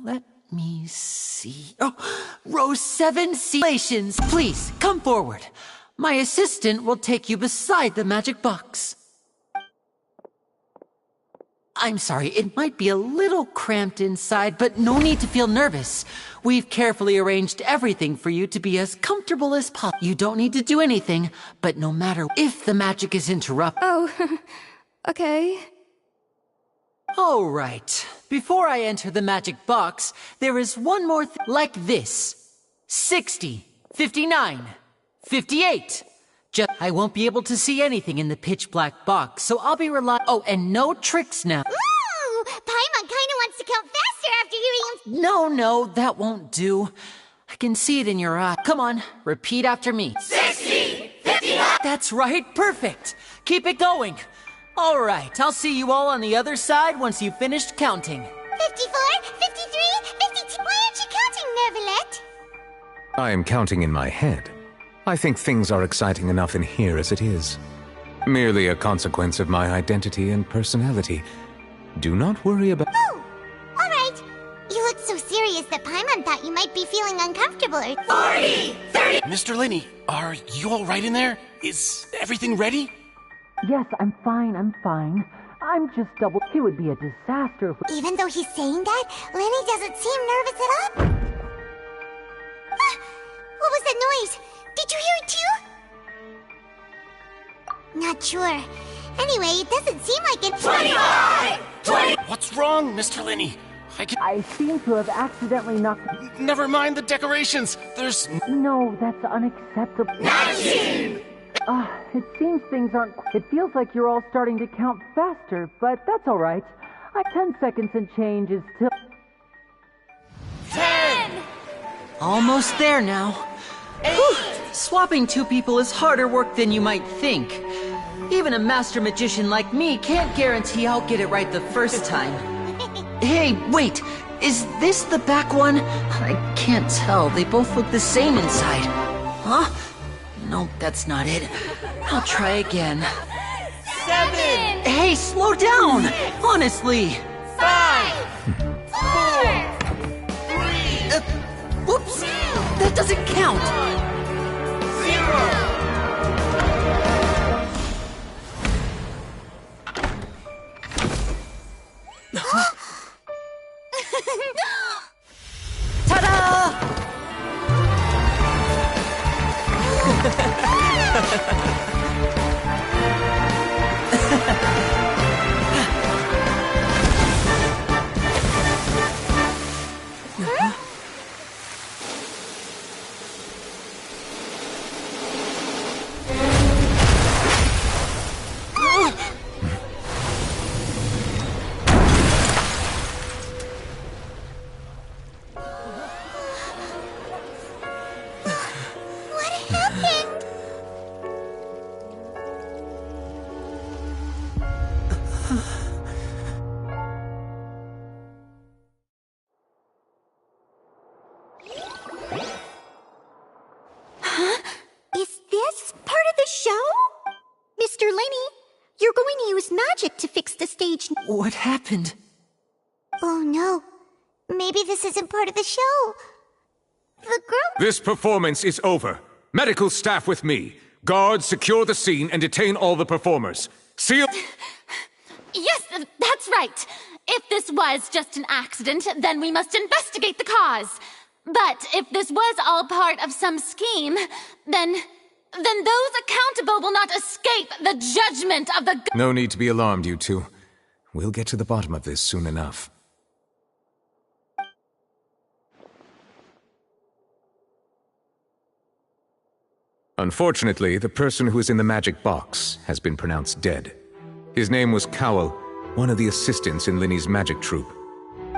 Let me see. Oh, row 7 C. Please, come forward. My assistant will take you beside the magic box. I'm sorry, it might be a little cramped inside, but no need to feel nervous. We've carefully arranged everything for you to be as comfortable as possible. You don't need to do anything, but no matter if the magic is interrupted... Oh, okay. All right. Before I enter the magic box, there is one more thing like this. 60, 59, 58. I won't be able to see anything in the pitch-black box, so I'll be Oh, and no tricks now. Ooh! Paimon kinda wants to count faster after hearing him... No, that won't do. I can see it in your eye. Come on, repeat after me. 60! 59! That's right, perfect. Keep it going. All right, I'll see you all on the other side once you've finished counting. 54, 53, 52... Why aren't you counting, Nervalet? I am counting in my head. I think things are exciting enough in here as it is. Merely a consequence of my identity and personality. Do not worry about... Oh! Alright. You look so serious that Paimon thought you might be feeling uncomfortable. 40! 30! Mr. Linney, are you all right in there? Is everything ready? Yes, I'm fine. I'm just double... It would be a disaster if... Even though he's saying that, Lenny doesn't seem nervous at all. What was that noise? Did you hear it too? Not sure. Anyway, it doesn't seem like it... 25! 20! What's wrong, Mr. Linney? I seem to have accidentally knocked... Never mind the decorations. There's... No, that's unacceptable. It seems things aren't... It feels like you're all starting to count faster, but that's all right. 10 seconds and change is still... 10! Almost there now. Whew. Swapping two people is harder work than you might think. Even a master magician like me can't guarantee I'll get it right the first time. Hey, wait! Is this the back one? I can't tell. They both look the same inside. Huh? Nope, that's not it. I'll try again. 7! Hey, slow down! Honestly! 5! 4! 3! Whoops! That doesn't count! 0! What happened? Oh no. Maybe this isn't part of the show. The girl... This performance is over. Medical staff with me. Guards, secure the scene and detain all the performers. Seal... Yes, that's right. If this was just an accident, then we must investigate the cause. But if this was all part of some scheme, then those accountable will not escape the judgment of the... No need to be alarmed, you two. We'll get to the bottom of this soon enough. Unfortunately, the person who is in the magic box has been pronounced dead. His name was Cowell, one of the assistants in Linny's magic troupe.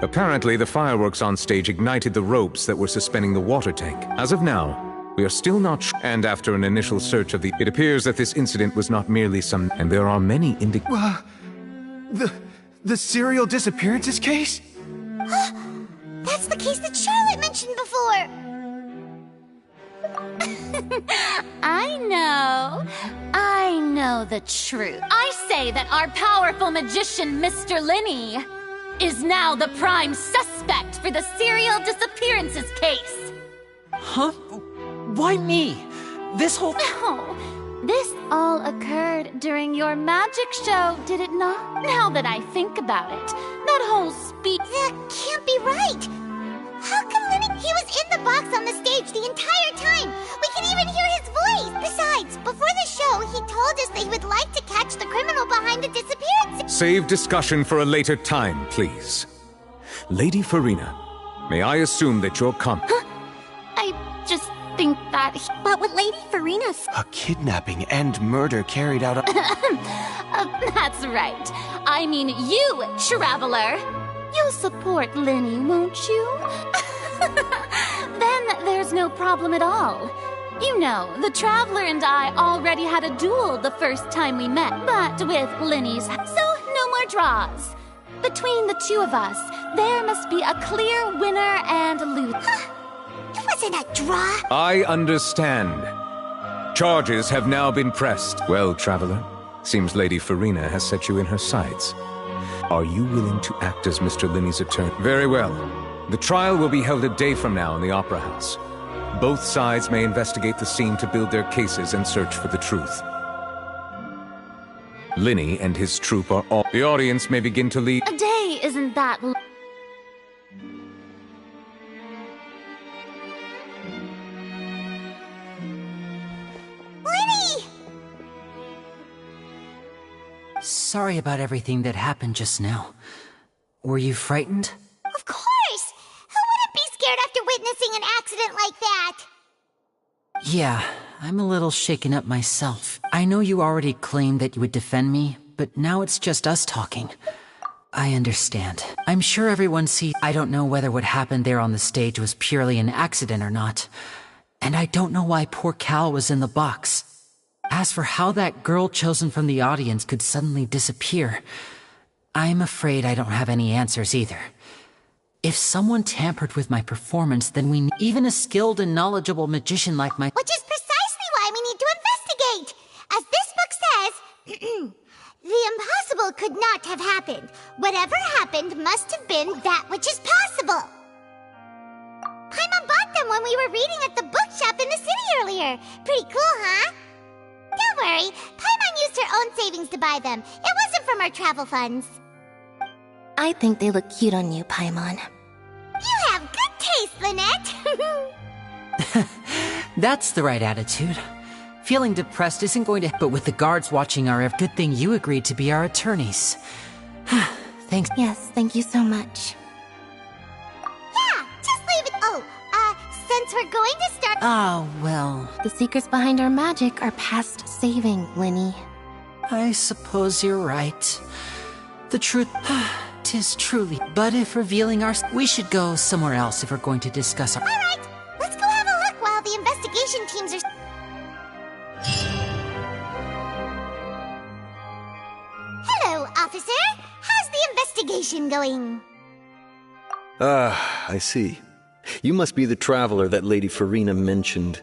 Apparently, the fireworks on stage ignited the ropes that were suspending the water tank. As of now, we are still not sure, and after an initial search of it appears that this incident was not merely some... And there are many The serial disappearances case? That's the case that Charlotte mentioned before! I know the truth. I say that our powerful magician, Mr. Linny, is now the prime suspect for the serial disappearances case. Huh? Why me? This whole... No. This all occurred during your magic show, did it not? Now that I think about it, that whole speech... That can't be right! How come Linny... He was in the box on the stage the entire time! We can even hear his voice! Besides, before the show, he told us that he would like to catch the criminal behind the disappearance... Save discussion for a later time, please. Lady Farina, may I assume that you're I just think that... But with Lady Farina's... A kidnapping and murder carried out... That's right. I mean you, Traveler. You'll support Linny, won't you? Then there's no problem at all. You know, the Traveler and I already had a duel the first time we met, but with Linny's... So, no more draws. Between the two of us, there must be a clear winner and loser. It wasn't a draw. I understand. Charges have now been pressed. Well, Traveler, seems Lady Farina has set you in her sights. Are you willing to act as Mr. Linny's attorney? Very well. The trial will be held a day from now in the Opera House. Both sides may investigate the scene to build their cases and search for the truth. Linny and his troupe are all... The audience may begin to leave... A day isn't that... Linny! Sorry about everything that happened just now. Were you frightened? Of course! Who wouldn't be scared after witnessing an accident like that? Yeah, I'm a little shaken up myself. I know you already claimed that you would defend me, but now it's just us talking. I understand. I'm sure everyone sees. I don't know whether what happened there on the stage was purely an accident or not. And I don't know why poor Cal was in the box. As for how that girl chosen from the audience could suddenly disappear, I'm afraid I don't have any answers either. If someone tampered with my performance, then we need even a skilled and knowledgeable magician like my— Which is precisely why we need to investigate! As this book says, the impossible could not have happened. Whatever happened must have been that which is possible. Paimon bought them when we were reading at the bookshop in the city earlier. Pretty cool, huh? Don't worry, Paimon used her own savings to buy them. It wasn't from our travel funds. I think they look cute on you, Paimon. You have good taste, Lynette! That's the right attitude. Feeling depressed isn't going to— But with the guards watching good thing you agreed to be our attorneys. Thanks. Yes, thank you so much. Yeah, just leave it— Oh, since we're going to start— Oh, well. The secrets behind our magic are past saving, Linny. I suppose you're right. The truth— 'tis truly— But if revealing our— We should go somewhere else if we're going to discuss our— Alright, let's go have a look while the investigation teams are— Hello, officer. How's the investigation going? Ah, I see. You must be the traveler that Lady Farina mentioned.